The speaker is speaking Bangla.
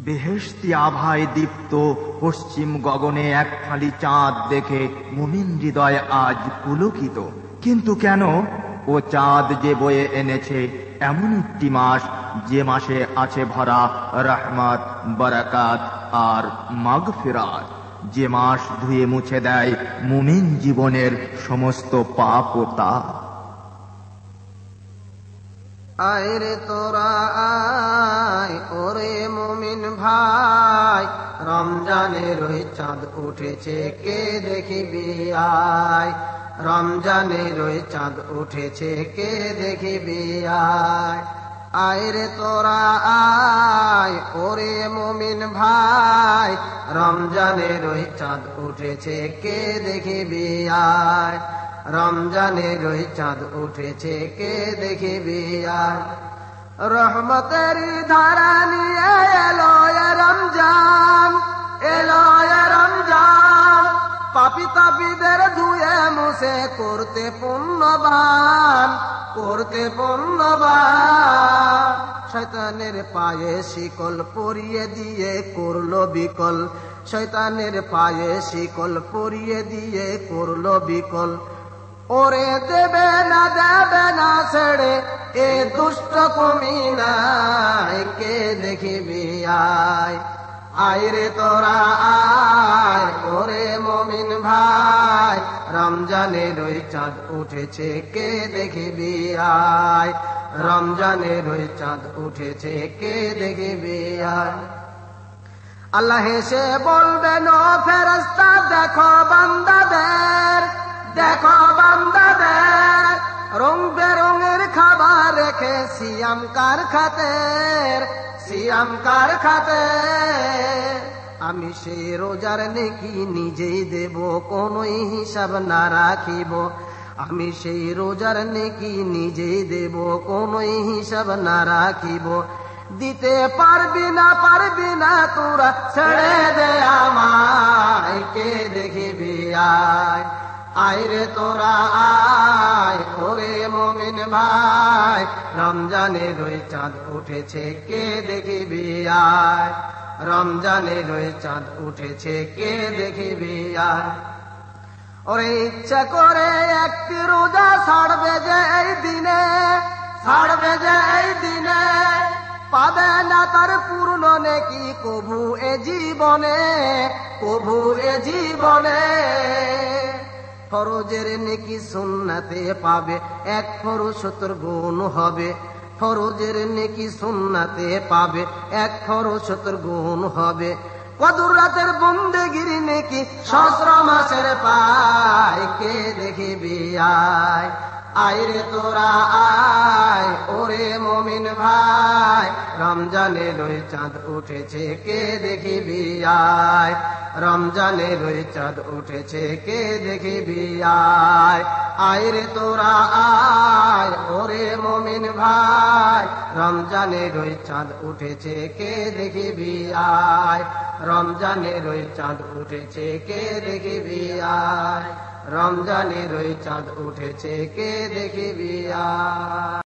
বেহেশতি আভায় দীপ্ত পশ্চিম গগনে এক ফালি চাঁদ দেখে মুমিন হৃদয় আজ পুলকিত। কিন্তু কেন? ও চাঁদ যে বয়ে এনেছে এমন একটি মাস, যে মাসে আছে ভরা রহমত, বারাকাত আর মাগফিরাত, যে মাস ধুয়ে মুছে দেয় মুমিন জীবনের সমস্ত পাপ ও তাপ। আয় রে তোরা আয়, ওরে মুমিন ভাই, রমজানের ওই চাঁদ উঠেছে, কে দেখিবি আয়। রমজানের ওই চাঁদ উঠেছে, কে দেখিবি আয়। আয় রে তোরা আয়, ওরে মুমিন ভাই, রমজানের ওই চাঁদ উঠেছে, কে দেখিবি আয়। রমজানের ওই চাঁদ উঠেছে, কে দেখিবি আয়। রহমতের ধারা নিয়ে এলো এ রমজান, এলো এ রমজান। পাপী তাপীদের ধুয়ে মুছে করতে পুণ্যবান, করতে পুণ্যবান। শয়তানের পায়ে শিকল পরিয়ে দিয়ে করলো বিকল, শয়তানের পায়ে শিকল পরিয়ে দিয়ে করলো বিকল। ওরে দেবে না ছেড়ে এ দুষ্ট কমিনায়, কে দেখিবি আয়। আয় রে তোরা আয়, ওরে মুমিন ভাই, রমজানের ওই চাঁদ উঠেছে, কে দেখিবি আয়। রমজানের ওই চাঁদ উঠেছে, কে দেখিবি আয়। আল্লাহ হেসে বলবেন ও ফেরেশতা, দেখো বান্দাদের, দেখো বান্দাদের, রং বেরঙের খাবার রেখে সিয়াম কার খাতের, সিয়াম কার খাতের। আমি সেই রোজার নেকি নিজেই দেব, কোনোই হিসাব না রাখিব। আমি সেই রোজার নেকি নিজেই দেব, কোনোই হিসাব না রাখিব। দিতে পারবি না তোরা, ছেড়ে দে আমায়, কে দেখিবি আয়। আয় রে তোরা আয়, ওরে মুমিন ভাই, রমজানের ওই চাঁদ উঠেছে, কে দেখিবি আয়। রমজানের ওই চাঁদ উঠেছে, কে দেখিবি আয়। ওরে ইচ্ছা করে একটি রোজা ছাড়বে যে এই দিনে, ছাড়বে যে এই দিনে, পাবে না তার পূর্ণ নেকি কভু এ জীবনে, কভু এ জীবনে। ফরজের নেকি সুন্নাতে পাবে, এক ফরজ 70 গুণ হবে। ফরজের নেকি সুন্নাতে পাবে, এক ফরজ 70 গুণ হবে। কদর রাতের বন্দেগির নেকি সহস্র মাসের পায়, কে দেখিবি আয়। আয় রে তোরা আয়, ওরে মুমিন ভাই, রমজানের ওই চাঁদ উঠেছে, কে দেখিবি আয়। রমজানের ওই চাঁদ উঠেছে, কে দেখিবি আয়। আয় রে তোরা আয়, ওরে মুমিন ভাই, রমজানের ওই চাঁদ উঠেছে, কে দেখিবি আয়। রমজানের ওই চাঁদ উঠেছে, কে দেখিবি আয়। রমজানের ওই চাঁদ উঠেছে, কে দেখিবি আয়।